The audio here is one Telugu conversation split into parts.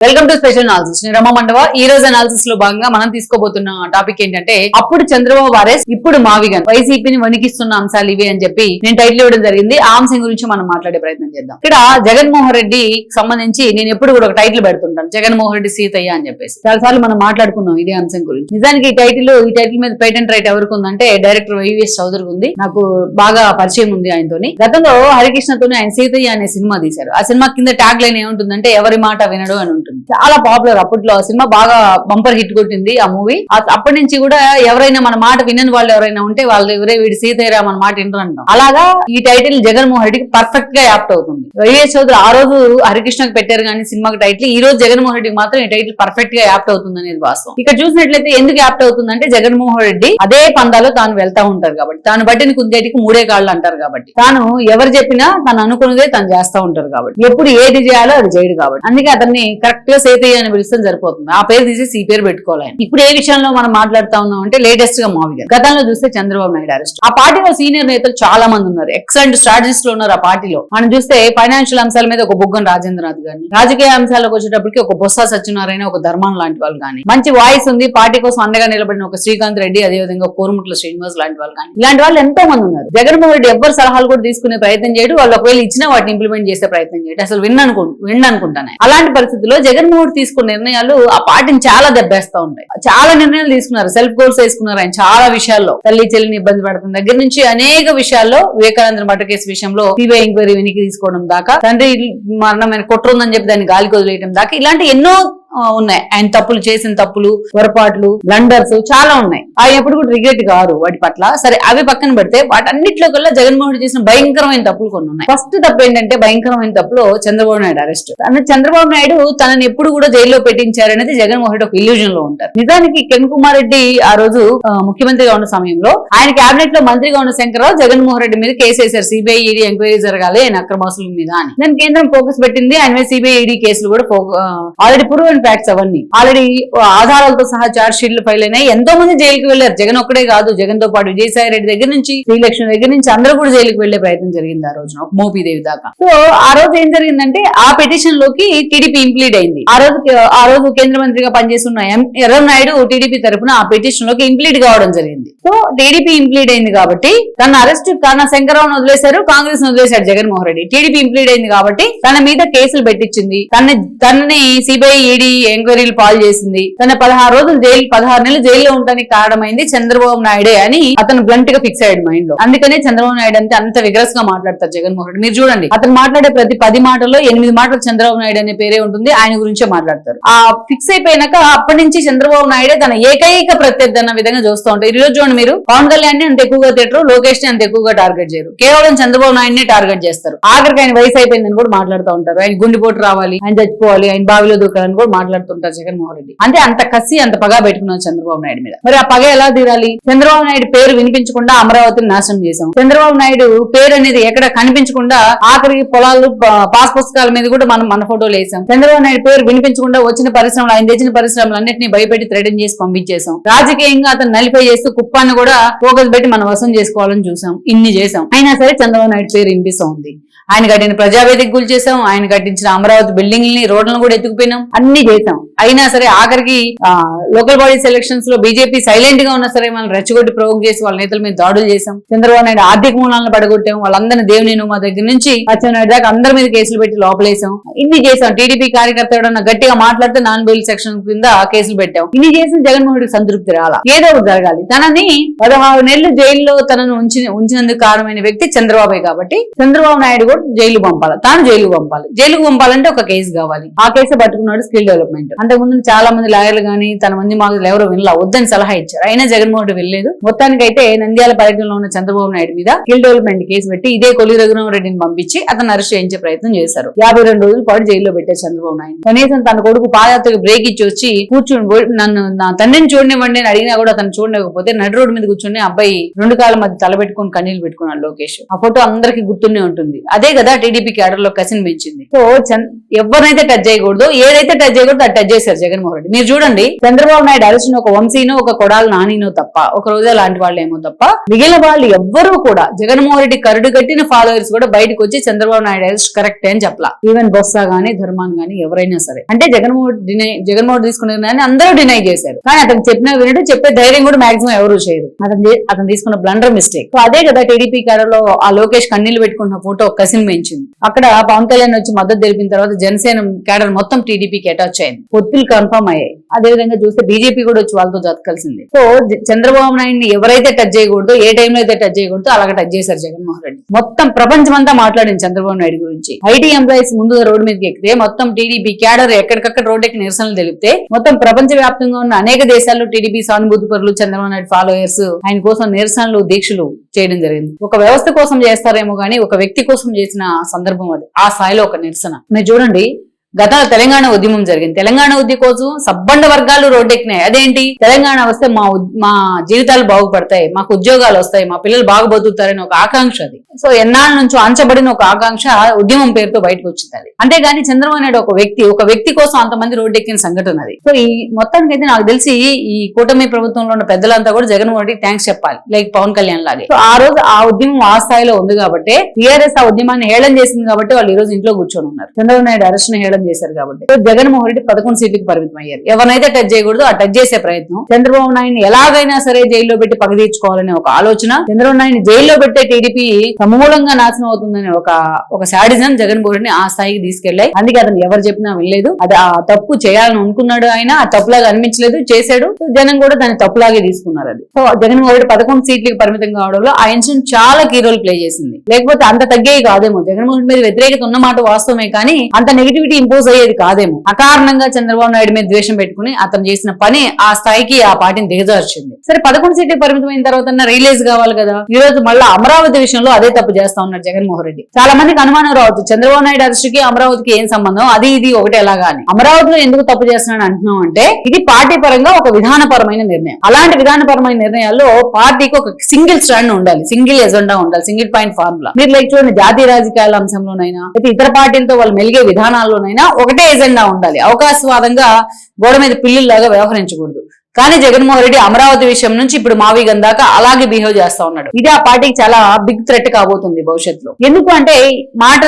Welcome to special analysis. నేను రమ మండవ. ఈ రోజు అనాలిసిస్ లో భాగంగా మనం తీసుకోబోతున్న టాపిక్ ఏంటంటే అప్పుడు చంద్రబాబు అరెస్ట్, ఇప్పుడు మావిగన్, వైసీపీని వణికిస్తున్న అంశాలు ఇవి అని చెప్పి నేను టైటిల్ ఇవ్వడం జరిగింది. ఆ అంశం గురించి మనం మాట్లాడే ప్రయత్నం చేద్దాం. ఇక్కడ జగన్మోహన్ రెడ్డి సంబంధించి నేను ఎప్పుడు కూడా ఒక టైటిల్ పెడుతుంటాను, జగన్మోహన్ రెడ్డి సీతయ్య అని చెప్పేసి. చాలాసార్లు మనం మాట్లాడుకున్నాం ఇదే అంశం గురించి. నిజానికి ఈ టైటిల్ మీద పేటెంట్ రైట్ ఎవరికి ఉందంటే డైరెక్టర్ వైవిఎస్ చౌదరికి ఉంది. నాకు బాగా పరిచయం ఉంది ఆయనతోని. గతంలో హరికృష్ణతోని ఆయన సీతయ్య అనే సినిమా తీశారు. ఆ సినిమా కింద ట్యాగ్ లైన్ ఏముంటుందంటే ఎవరి మాట వినడు అని ఉంటుంది. చాలా పాపులర్. అప్పట్లో ఆ సినిమా బాగా బంపర్ హిట్ కొట్టింది ఆ మూవీ. అప్పటి నుంచి కూడా ఎవరైనా మన మాట వినని వాళ్ళు ఎవరైనా ఉంటే వాళ్ళు ఎవరే వీడి సీతయ్య మన మాట వినరు అంటాం. అలాగా ఈ టైటిల్ జగన్మోహన్ రెడ్డికి పర్ఫెక్ట్ గా యాప్ట్ అవుతుంది. వైఎస్ చౌదరి ఆ రోజు హరికృష్ణకి పెట్టారు కానీ సినిమాకి టైటిల్, ఈ రోజు జగన్మోహన్ రెడ్డికి మాత్రం ఈ టైటిల్ పర్ఫెక్ట్ గా యాప్ట్ అవుతుంది అనేది వాస్తవం. ఇక్కడ చూసినట్లయితే ఎందుకు యాప్ట్ అవుతుందంటే జగన్మోహన్ రెడ్డి అదే పందాలో తాను వెళ్తా ఉంటారు కాబట్టి, తాను బట్టిన కుందేటికి మూడే కాళ్ళు అంటారు కాబట్టి, తాను ఎవరు చెప్పినా తను అనుకున్నదే తను చేస్తా ఉంటారు కాబట్టి, ఎప్పుడు ఏది చేయాలో అది చేయడు కాబట్టి, అందుకే అతన్ని కరెక్ట్ గా సీతయ్య అని పిలిస్తే సరిపోతుంది. ఆ పేరు తీసేసి ఈ పేరు పెట్టుకోవాలి. ఇప్పుడు ఏ విషయంలో మనం మాట్లాడుతా ఉన్నాం అంటే లేటెస్ట్ గా మావిగా గతంలో చూస్తే చంద్రబాబు నాయుడు అరెస్ట్. ఆ పార్టీలో సీనియర్ నేతలు చాలా మంది ఉన్నారు, ఎక్సలెంట్ స్ట్రాటజిస్ట్ లో ఉన్నారు. ఆ పార్టీలో మనం చూస్తే ఫైనాన్షియల్ అంశాల మీద ఒక బుగ్గన రాజేంద్రనాథ్ గాని, రాజకీయ అంశాలకు వచ్చేటప్పటికి ఒక బొత్స సత్యనారాయణ, ఒక ధర్మాన్ లాంటి వాళ్ళు కానీ, మంచి వాయిస్ ఉంది, పార్టీ కోసం అండగా నిలబడిన ఒక శ్రీకాంత్ రెడ్డి, అదేవిధంగా కోరుముట్ల శ్రీనివాస్ లాంటి వాళ్ళు కానీ, ఇలాంటి వాళ్ళు ఎంతో మంది ఉన్నారు. జగన్మోహన్ రెడ్డి ఎవ్వరు సలహాలు కూడా తీసుకునే ప్రయత్నం చేయడు, వాళ్ళు ఒకవేళ ఇచ్చినా వాటిని ఇంప్లిమెంట్ చేసే ప్రయత్నం చేయడు, అసలు విన్ననుకుంటానే. అలాంటి పరిస్థితుల్లో జగన్మోహన్ రెడ్డి తీసుకున్న నిర్ణయాలు ఆ పార్టీని చాలా దెబ్బేస్తా ఉంటాయి. చాలా నిర్ణయాలు తీసుకున్నారు, సెల్ఫ్ గోల్స్ వేసుకున్నారు ఆయన చాలా విషయాల్లో. తల్లి చెల్లిని ఇబ్బంది పడుతున్న దగ్గర నుంచి అనేక విషయాల్లో, వివేకానంద మర్డర్ కేసు విషయంలో సిబిఐ ఎంక్వైరీ వెనక్కి తీసుకోవడం దాకా, తండ్రి మరణమైన కుట్ర ఉందని చెప్పి దాన్ని గాలికి వదిలేయడం దాకా, ఇలాంటి ఎన్నో ఉన్నాయి. ఆయన తప్పులు చేసిన తప్పులు, పొరపాట్లు, బ్లండర్స్ చాలా ఉన్నాయి. ఆయన ఎప్పుడు కూడా రిగ్రెట్ కాదు వాటి పట్ల. సరే అవి పక్కన పెడితే వాటన్నిటిలో కల్లా జగన్మోహన్ రెడ్డి చేసిన భయంకరమైన తప్పులు కొన్ని ఉన్నాయి. ఫస్ట్ తప్పు ఏంటంటే భయంకరమైన తప్పులో చంద్రబాబు నాయుడు అరెస్ట్. చంద్రబాబు నాయుడు తనని ఎప్పుడు కూడా జైల్లో పెట్టించారనేది జగన్మోహన్ రెడ్డి ఒక ఇల్యూజన్ లో ఉంటారు. నిజానికి కిరణ్ కుమార్ రెడ్డి ఆ రోజు ముఖ్యమంత్రిగా ఉన్న సమయంలో ఆయన కేబినెట్ లో మంత్రిగా ఉన్న శంకర్రావు జగన్మోహన్ రెడ్డి మీద కేసు వేశారు, సిబిఐ ఈడీ ఎంక్వైరీ జరగాలి ఆయన అక్రమాసుల మీద అని. దాని కేంద్రం ఫోకస్ పెట్టింది. ఆయన మీద సిబిఐ ఈడీ కేసులు కూడా ఆల్రెడీ ప్రూవెన్ ఫ్యాక్ట్స్ అవన్నీ ఆల్రెడీ ఆధారాలతో సహా చార్జ్ షీట్లు ఫైల్ అయినాయి. ఎంతో మంది జైలుకి వెళ్లారు. జగన్ ఒక్కడే కాదు, జగన్ తో పాటు విజయసాయి రెడ్డి దగ్గర నుంచి శ్రీలక్ష్మి దగ్గర నుంచి అందరూ కూడా జైలుకి వెళ్లే ప్రయత్నం జరిగింది ఆ రోజున, మోపీదేవి దాకా. సో ఆ రోజు ఏం జరిగిందంటే ఆ పిటిషన్ లోకి టీడీపీ ఇంప్లీడ్ అయింది. ఆ రోజు కేంద్ర మంత్రిగా పనిచేస్తున్న ఎర్రనాయుడు టీడీపీ తరఫున ఆ పిటిషన్ లోకి ఇంప్లీడ్ కావడం జరిగింది. సో టీడీపీ ఇంప్లీడ్ అయింది కాబట్టి తన అరెస్ట్, తన శంకరరావును వదిలేశారు, కాంగ్రెస్ వదిలేశాడు జగన్మోహన్ రెడ్డి. టీడీపీ ఇంప్లీడ్ అయింది కాబట్టి తన మీద కేసులు పెట్టించింది, తనని సిబిఐ ఈడీ ఎంక్వైరీలు పాలు చేసింది, తన 16 నెలలు జైల్లో ఉండడానికి కారణమైంది చంద్రబాబు నాయుడే అని అతను బ్లంట్ గా ఫిక్స్ అయ్యాడు మైండ్ లో. అందుకనే చంద్రబాబు నాయుడు అంటే అంత విగ్రస్ గా మాట్లాడతారు జగన్మోహన్ రెడ్డి. మీరు చూడండి, అతను మాట్లాడే ప్రతి 10 మాటల్లో 8 మాటలు చంద్రబాబు నాయుడు అనే పేరే ఉంటుంది, ఆయన గురించే మాట్లాడతారు. ఆ ఫిక్స్ అయిపోయినాక అప్పటి నుంచి చంద్రబాబు నాయుడే తన ఏకైక ప్రత్యర్థి అన్న విధంగా చూస్తూ ఉంటారు. ఈ రోజు చూడండి, మీరు పవన్ కళ్యాణ్ ని అంత ఎక్కువగా తిట్టరు, లోకేష్ ని అంత ఎక్కువగా టార్గెట్ చేయరు, కేవలం చంద్రబాబు నాయుడిని టార్గెట్ చేస్తారు. ఆఖరికి ఆయన వయసు అయిపోయిందని కూడా మాట్లాడుతూ ఉంటారు, ఆయన గుండెపోటు రావాలి, ఆయన చచ్చిపోవాలి, ఆయన బావిలో దూకాలని కూడా మాట్లాడుతుంటారు జగన్మోహన్ రెడ్డి. అంటే అంత కసి, అంత పగా పెట్టుకున్నాం చంద్రబాబు నాయుడు మీద. మరి ఆ పగ ఎలా తీరాలి? చంద్రబాబు నాయుడు పేరు వినిపించకుండా అమరావతిని నాశనం చేశాం. చంద్రబాబు నాయుడు పేరు అనేది ఎక్కడ కనిపించకుండా ఆఖరికి పొలాలు, పాస్ పుస్తకాల మీద కూడా మనం మన ఫోటోలు వేసాం. చంద్రబాబు నాయుడు పేరు వినిపించకుండా వచ్చిన పరిశ్రమలు, ఆయన తెచ్చిన పరిశ్రమలన్నింటినీ భయపెట్టి థ్రెటన్ చేసి పంపించేశాం. రాజకీయంగా అతను నలిపై చేస్తూ కుప్పాన్ని కూడా ఫోకస్ పెట్టి మనం వసం చేసుకోవాలని చూసాం. ఇన్ని చేశాం. అయినా సరే చంద్రబాబు నాయుడు పేరు వినిపిస్తూ ఉంది. ఆయన కట్టిన ప్రజావేదిక గురి చేసాం, ఆయన కట్టించిన అమరావతి బిల్డింగ్లని, రోడ్లను కూడా ఎత్తుకుపోయినాం, అన్ని చేసాం. అయినా సరే ఆఖరికి లోకల్ బాడీ సెలక్షన్స్ లో బీజేపీ సైలెంట్ గా ఉన్నా సరే మనం రెచ్చగొట్టి ప్రవోక్ చేసి వాళ్ళ నేతల మీద దాడులు చేశాం. చంద్రబాబు నాయుడు ఆర్థిక మూలాలను పడగొట్టాం, వాళ్ళందరినీ దేవుని మా దగ్గర నుంచి అచ్చెన్నాయుడు దాకా అందరి మీద కేసులు పెట్టి లోపలేసాం. ఇన్ని చేసాం. టీడీపీ కార్యకర్త ఎవడన్నా గట్టిగా మాట్లాడితే నాన్ బెయిల్ సెక్షన్ కింద కేసులు పెట్టాం. ఇన్ని చేసిన జగన్మోహన్ రెడ్డికి సంతృప్తి రాలా, ఏదో ఒకటి జరగాలి. తనని 16 నెలలు జైల్లో తనను ఉంచినందుకు కారణమైన వ్యక్తి చంద్రబాబే కాబట్టి చంద్రబాబు నాయుడు కూడా జైలు పంపాలి, తాను జైలుకు పంపాలి. జైలుకు పంపాలంటే ఒక కేసు కావాలి. ఆ కేసు పట్టుకున్నాడు స్కిల్ డెవలప్మెంట్. అంతకుముందు చాలా మంది లాయర్లు కానీ తన మంది మాకు ఎవరో వినలా, వద్దని సలహా ఇచ్చారు. అయినా జగన్మోహన్ రెడ్డి వెళ్ళలేదు. మొత్తానికైతే నంద్యాల పర్యటనలో ఉన్న చంద్రబాబు నాయుడు మీద స్కిల్ డెవలప్మెంట్ కేసు పెట్టి ఇదే కొల్లి రఘురామరెడ్డిని పంపించి అతను అరెస్ట్ చేయించే ప్రయత్నం చేశారు. 52 రోజుల పాటు జైల్లో పెట్టారు చంద్రబాబు నాయుడు. కనీసం తన కొడుకు పాదయాత్రకు బ్రేక్ ఇచ్చి వచ్చి కూర్చుని నన్ను నా తండ్రిని చూడనివ్వండి అని అడిగినా కూడా అతను చూడలేకపోతే నడి రోడ్డు మీద కూర్చొని అబ్బాయి 2 కాళ్ళ మధ్య తల పెట్టుకుని కన్నీళ్లు పెట్టుకున్నాడు లోకేష్. ఆ ఫోటో అందరికీ గుర్తునే ఉంటుంది. అదే కదా టీడీపీ క్యాడర్ లో కసిని పెంచింది. సో ఎవరినైతే టచ్ చేయకూడదు, ఏదైతే టచ్ చేయకూడదు అది టచ్ చేశారు జగన్మోహన్ రెడ్డి. మీరు చూడండి, చంద్రబాబు నాయుడు అరెస్ట్ ఒక వంశీనో ఒక కొడాలి నానినో తప్ప, ఒక రోజా లాంటి వాళ్ళు ఏమో తప్ప మిగిలిన వాళ్ళు ఎవ్వరూ కూడా జగన్మోహన్ రెడ్డి కరుడు కట్టిన ఫాలోవర్స్ కూడా బయటకు వచ్చి చంద్రబాబు నాయుడు అరెస్ట్ కరెక్ట్ అని చెప్పలా. ఈవెన్ బొత్స గానీ ధర్మాన్ గానీ ఎవరైనా సరే, అంటే జగన్మోహన్ తీసుకున్న అందరూ డినై చేశారు. కానీ అతను చెప్పిన వినట్టు చెప్పే ధైర్యం కూడా మాక్సిమం ఎవరు చేయరు. అతను తీసుకున్న బ్లండర్ మిస్టేక్. సో అదే కదా టీడీపీ క్యాడర్లో ఆ లోకేష్ కన్నీళ్లు పెట్టుకున్న ఫోటో కసిన్ పెంచింది. అక్కడ పవన్ కళ్యాణ్ వచ్చి మద్దతు తెలిపిన తర్వాత జనసేన క్యాడర్ మొత్తం టీడీపీకి అటాచ్ అయింది, పొత్తులు కన్ఫర్మ్ అయ్యాయి. అదే విధంగా చూస్తే బీజేపీ కూడా వచ్చి వాళ్ళతో జతకలిసింది. సో చంద్రబాబు నాయుడిని ఎవరైతే టచ్ చేయకూడదు, ఏ టైంలో అయితే టచ్ చేయకూడదు అలాగే టచ్ చేశారు జగన్మోహన్ రెడ్డి. మొత్తం ప్రపంచం అంతా మాట్లాడింది చంద్రబాబు నాయుడు గురించి. ఐటీ ఎంప్లాయీస్ ముందుగా రోడ్డు మీదకి ఎక్కితే మొత్తం టీడీపీ క్యాడర్ ఎక్కడికక్కడ రోడ్డుకి నిరసనలు తెలిపితే మొత్తం ప్రపంచ వ్యాప్తంగా ఉన్న అనేక దేశాల్లో టీడీపీ సానుభూతి పరులు, చంద్రబాబు నాయుడు ఫాలోయర్స్ ఆయన కోసం నిరసనలు, దీక్షలు చేయడం జరిగింది. ఒక వ్యవస్థ కోసం చేస్తారేమో కానీ ఒక వ్యక్తి కోసం చేసిన సందర్భం అది. ఆ స్థాయిలో ఒక నిరసన. మీరు చూడండి, గతంలో తెలంగాణ ఉద్యమం జరిగింది. తెలంగాణ ఉద్యమం కోసం సబ్బండ వర్గాలు రోడ్డెక్కినాయి. అదేంటి, తెలంగాణ వస్తే మా జీవితాలు బాగుపడతాయి, మాకు ఉద్యోగాలు వస్తాయి, మా పిల్లలు బాగా బతుకుతారని ఒక ఆకాంక్ష అది. సో ఎన్నాళ్ళ నుంచి అంచబడిన ఒక ఆకాంక్ష ఉద్యమం పేరుతో బయటకు వచ్చింది అది. అంతేగాని చంద్రబాబు నాయుడు ఒక వ్యక్తి కోసం అంతమంది రోడ్డెక్కిన సంఘటన అది. సో ఈ మొత్తానికి అయితే నాకు తెలిసి ఈ కూటమి ప్రభుత్వంలో ఉన్న పెద్దలంతా కూడా జగన్మోహన్ రెడ్డి థ్యాంక్స్ చెప్పాలి, లైక్ పవన్ కళ్యాణ్ లాగే. సో ఆ రోజు ఆ ఉద్యమం ఆ స్థాయిలో ఉంది కాబట్టి, టీఆర్ఎస్ ఆ ఉద్యమాన్ని హేళన చేసింది కాబట్టి వాళ్ళు ఈ రోజు ఇంట్లో కూర్చొని ఉన్నారు. చంద్రబాబు నాయుడు అరెస్ట్ హేళన చేశారు కాబట్టి. జగన్మోహన్ రెడ్డి 11 సీట్లకు పరిమితం అయ్యారు. ఎవరినైతే టచ్ చేయకూడదు ఆ టచ్ చేసే ప్రయత్నం. చంద్రబాబు నాయుడిని ఎలాగైనా సరే జైల్లో పెట్టి పగ తీర్చుకోవాలనే ఒక ఆలోచన, చంద్రబాబు నాయుడిని జైల్లో పెట్టే టీడీపీ సమూలంగా నాశనం అవుతుందనే ఒక శాడిజం జగన్మోహన్ రెడ్డిని ఆ స్థాయికి తీసుకెళ్లాయి. అందుకే అతను ఎవరు చెప్పినా వెళ్ళలేదు. అది ఆ తప్పు చేయాలని అనుకున్నాడు ఆయన, ఆ తప్పులాగా అనిపించలేదు, చేశాడు. జనం కూడా దాన్ని తప్పులాగే తీసుకున్నారు అది. సో జగన్మోహన్ రెడ్డి 11 సీట్లకు పరిమితం కావడంలో ఆ ఇన్సిడెంట్ చాలా కీ రోల్ ప్లే చేసింది. లేకపోతే అంత తగ్గేది కాదేమో. జగన్మోహన్ రెడ్డి మీద వ్యతిరేకత ఉన్నమాట వాస్తవమే, కానీ అంత నెగిటివిటీ ఇంపోజ్ అయ్యేది కాదేమో. అకారణంగా చంద్రబాబు నాయుడు మీద ద్వేషం పెట్టుకుని అతను చేసిన పని ఆ స్థాయికి ఆ పార్టీని దిగజార్చింది. సరే 11 సీట్లకు పరిమితమైన తర్వాత రిలీజ్ కావాలి కదా. ఈ రోజు మళ్ళీ అమరావతి విషయంలో అదే తప్పు చేస్తా ఉన్నాడు జగన్మోహన్ రెడ్డి. చాలా మందికి అనుమానం రావచ్చు, చంద్రబాబు నాయుడు అరెస్ట్ కి అమరావతికి ఏం సంబంధం, అది ఇది ఒకటి ఎలాగా అని. అమరావతిలో ఎందుకు తప్పు చేస్తున్నాడు అంటున్నాం అంటే, ఇది పార్టీ పరంగా ఒక విధానపరమైన నిర్ణయం. అలాంటి విధానపరమైన నిర్ణయాల్లో పార్టీకి ఒక సింగిల్ స్టాండ్ ఉండాలి, సింగిల్ ఎజెండా ఉండాలి, సింగిల్ పాయింట్ ఫార్ములా. మీరు లైక్ చూడండి, జాతీయ రాజకీయాల అంశంలోనైనా లేకపోతే ఇతర పార్టీలతో వాళ్ళు మెలిగే విధానాల్లోనైనా ఒకటే ఎజెండా ఉండాలి. అవకాశవాదంగా గోడ మీద పిల్లుల్లాగా వ్యవహరించకూడదు. కానీ జగన్మోహన్ రెడ్డి అమరావతి విషయం నుంచి ఇప్పుడు మావిగన్ దాకా అలాగే బిహేవ్ చేస్తా ఉన్నాడు. ఇది ఆ పార్టీకి చాలా బిగ్ థ్రెట్ కాబోతుంది భవిష్యత్తులో. ఎందుకు అంటే మాట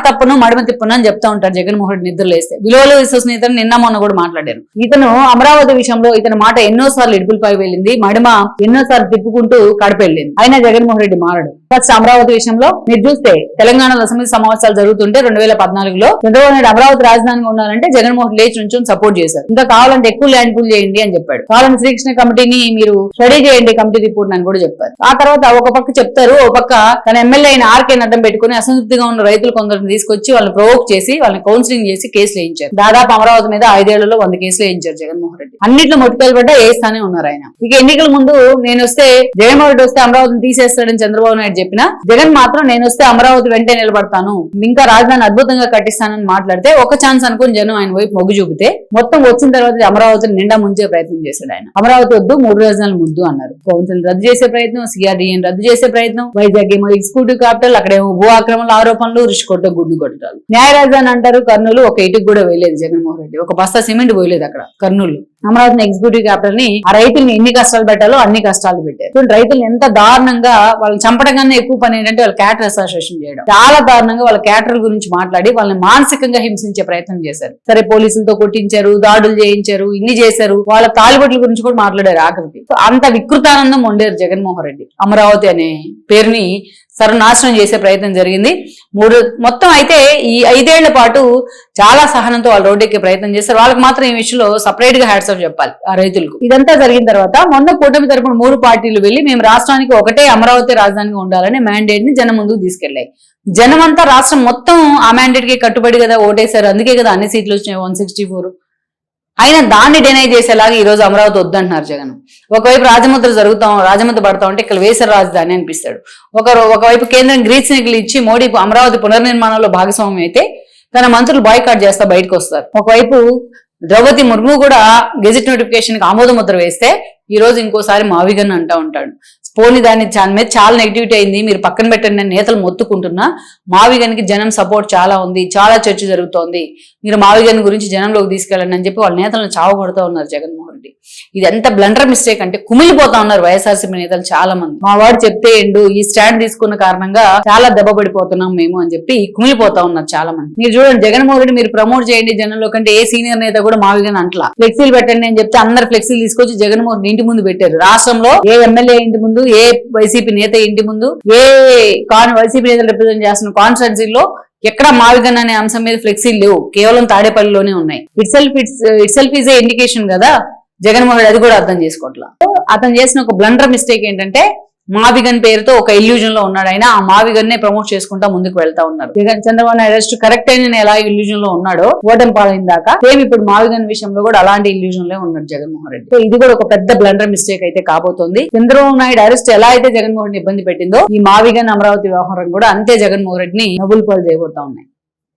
తప్పను మడమ తిప్పను అని చెప్తా ఉంటారు జగన్మోహన్ రెడ్డి నిద్రలేస్తే. విలువలు విశ్వసనీయతను నిన్న మొన్న కూడా మాట్లాడారు. ఇతను అమరావతి విషయంలో ఇతని మాట ఎన్నోసార్లు ఇడుపులపై వెళ్ళింది, మడమ ఎన్నోసార్లు తిప్పుకుంటూ కడపెళ్ళింది. అయినా జగన్మోహన్ రెడ్డి మారడు. ఫస్ట్ అమరావతి విషయంలో మీరు చూస్తే తెలంగాణలో అసెంబ్లీ సమావేశాలు జరుగుతుంటే 2014లో చంద్రబాబు నాయుడు అమరావతి రాజధానిగా ఉండాలంటే జగన్మోహన్ లేచి నుంచి సపోర్ట్ చేశారు. ఇంకా కావాలంటే ఎక్కువ ల్యాండ్ పూల్ చేయండి అని చెప్పారు. కాలం శ్రీకృష్ణ కమిటీని మీరు స్టడీ చేయండి, కమిటీ రిపోర్ట్ అని కూడా చెప్పారు. ఆ తర్వాత ఒక పక్క చెప్తారు, ఒక పక్క తన ఎమ్మెల్యే అయిన ఆర్కే అడ్డం పెట్టుకుని అసంతృప్తిగా ఉన్న రైతులు కొందరిని తీసుకొచ్చి వాళ్ళని ప్రొవోక్ చేసి వాళ్ళని కౌన్సిలింగ్ చేసి కేసులు వేయించారు. దాదాపు అమరావతి మీద 5 ఏళ్లలో 100 కేసులు వేయించారు జగన్మోహన్ రెడ్డి. అన్నింటిలో మొట్టికాయలు పడ్డా వేస్తానే ఉన్నారు ఆయన. ఇక ఎన్నికల ముందు నేను వస్తే జగన్మోహన్ రెడ్డి వస్తే అమరావతిని తీసేస్తాడని చంద్రబాబు నాయుడు చెప్పినా, జగన్ మాత్రం నేను వస్తే అమరావతి వెంటే నిలబడతాను, ఇంకా రాజధాని అద్భుతంగా కట్టిస్తానని మాట్లాడితే ఒక ఛాన్స్ అనుకుని జనం ఆయన వైపు మొగ్గు చూపితే మొత్తం వచ్చిన తర్వాత అమరావతిని నిండా ముంచే ప్రయత్నం చేశాడు ఆయన. అమరావతి వద్దు, 3 రాజధానులు ముద్దు అన్నారు. కౌన్సిల్ రద్దు చేసే ప్రయత్నం, సిఆర్డీఎన్ రద్దు చేసే ప్రయత్నం, వైజాగ్ ఏమో ఎగ్జిక్యూటివ్ క్యాపిటల్, అక్కడేమో భూ ఆక్రమణ ఆరోపణలు, రిషికొట్ట గుడ్డు కొట్టాలు. న్యాయ రాజధాని అంటారు. కర్నూలు ఒక ఇటుకు కూడా వేయలేదు జగన్మోహన్ రెడ్డి, ఒక బస్తా సిమెంట్ పోయలేదు అక్కడ కర్నూలు. అమరావతిని ఎగ్జిక్యూటివ్ క్యాపిటల్ ని ఆ రైతుల్ని ఎన్ని కష్టాలు పెట్టాలో అన్ని కష్టాలు పెట్టారు. రైతులు ఎంత దారుణంగా వాళ్ళని చంపడం కన్నా ఎక్కువ పని ఏంటంటే వాళ్ళ క్యాటర్ అసోసియేషన్ చేయడం. చాలా దారుణంగా వాళ్ళ క్యాటర్ గురించి మాట్లాడి వాళ్ళని మానసికంగా హింసించే ప్రయత్నం చేశారు. సరే పోలీసులతో కొట్టించారు, దాడులు చేయించారు, ఇన్ని చేశారు, వాళ్ళ తాలిబొట్ల గురించి కూడా మాట్లాడారు ఆఖరికి. అంత వికృతానందం ఉండేది జగన్మోహన్ రెడ్డి. అమరావతి అనే పేరుని సర్వనాశనం చేసే ప్రయత్నం జరిగింది. మొత్తం అయితే ఈ 5 ఏళ్ల పాటు చాలా సహనంతో వాళ్ళు రోడ్డెక్కే ప్రయత్నం చేస్తారు. వాళ్ళకి మాత్రం ఈ విషయంలో సపరేట్ గా హ్యాట్స్ ఆఫ్ చెప్పాలి ఆ రైతులకు. ఇదంతా జరిగిన తర్వాత మొన్న కూటమి తరపున 3 పార్టీలు వెళ్లి మేము రాష్ట్రానికి ఒకటే అమరావతి రాజధానిగా ఉండాలనే మ్యాండేట్ ని జనం ముందుకు తీసుకెళ్లాయి. జనం అంతా రాష్ట్రం మొత్తం ఆ మ్యాండేట్ కి కట్టుబడి కదా ఓటేశారు. అందుకే కదా అన్ని సీట్లు వచ్చినాయి, 164. అయినా దాన్ని డినై చేసేలాగా ఈ రోజు అమరావతి వద్దంటున్నారు జగన్. ఒకవైపు రాజముద్ర పడతా ఉంటే ఇక్కడ వేసర రాజధాని అనిపిస్తాడు. ఒకవైపు కేంద్రం గ్రీన్ సిగ్నల్ ఇచ్చి మోడీ అమరావతి పునర్నిర్మాణంలో భాగస్వామ్యం అయితే తన మంత్రులు బాయ్కాట్ చేస్తా బయటకు వస్తారు. ఒకవైపు ద్రౌపది ముర్ము కూడా గెజిట్ నోటిఫికేషన్ కి ఆమోద ముద్ర వేస్తే ఈ రోజు ఇంకోసారి మావిగన్ అంటా ఉంటాడు. పోనీ దాని మీద చాలా నెగిటివిటీ అయింది, మీరు పక్కన పెట్టండి అని నేతలు మొత్తుకుంటున్నా మావిగన్కి జనం సపోర్ట్ చాలా ఉంది, చాలా చర్చ జరుగుతోంది, మీరు మావిగన్ గురించి జనంలోకి తీసుకెళ్ళండి అని చెప్పి వాళ్ళ నేతలను చావగొడుతూ ఉన్నారు జగన్మోహన్ రెడ్డి. ఇది ఎంత బ్లండర్ మిస్టేక్ అంటే కుమిలిపోతా ఉన్నారు వైఎస్ఆర్సీపీ నేతలు చాలా మంది. మా వాడు చెప్తే ఎండు ఈ స్టాండ్ తీసుకున్న కారణంగా చాలా దెబ్బ పడిపోతున్నాం మేము అని చెప్పి కుమిలిపోతా ఉన్నారు చాలా మంది. మీరు చూడండి, జగన్మోహన్ రెడ్డి మీరు ప్రమోట్ చేయండి జనంలో కంటే ఏ సీనియర్ నేత కూడా మావిగన్ అంట్లా. ఫ్లెక్సీలు పెట్టండి అని చెప్తే అందరు ఫ్లెక్సీలు తీసుకొచ్చి జగన్మోహన్ రెడ్డి ఇంటి ముందు పెట్టారు. రాష్ట్రంలో ఏ ఎమ్మెల్యే ఇంటి ముందు, ఏ వైసీపీ నేత ఇంటి ముందు, ఏ వైసీపీ నేతలు రిప్రజెంట్ చేస్తున్న కాన్స్టిట్యున్సీలో ఎక్కడ మావిగన్ అనే అంశం మీద ఫ్లెక్సీలు లేవు, కేవలం తాడేపల్లిలోనే ఉన్నాయి. It self is a indication కదా. జగన్మోహన్ రెడ్డి అది కూడా అర్థం చేసుకోవట్లా. అతను చేసిన ఒక బ్లండర్ మిస్టేక్ ఏంటంటే మావిగన్ పేరుతో ఒక ఇల్యూజన్ లో ఉన్నాడు. ఆయన ఆ మావిగన్ నే ప్రమోట్ చేసుకుంటా ముందుకు వెళ్తా ఉన్నారు. చంద్రబాబు నాయుడు అరెస్ట్ కరెక్ట్ అయిన ఎలా ఇల్యూజన్ లో ఉన్నాడో ఓటమి పాలైన దాకా సేమ్ ఇప్పుడు మావిగన్ విషయంలో కూడా అలాంటి ఇల్యూజన్ లో ఉన్నాడు జగన్మోహన్ రెడ్డి. సో ఇది కూడా ఒక పెద్ద బ్లండర్ మిస్టేక్ అయితే కాబోతోంది. చంద్రబాబు నాయుడు అరెస్ట్ ఎలా అయితే జగన్మోహన్ రెడ్డి ఇబ్బంది పెట్టిందో ఈ మావిగన్ అమరావతి వ్యవహారం కూడా అంతే జగన్మోహన్ రెడ్డిని నవ్వులు పాలు చేయబోతా ఉన్నాయి.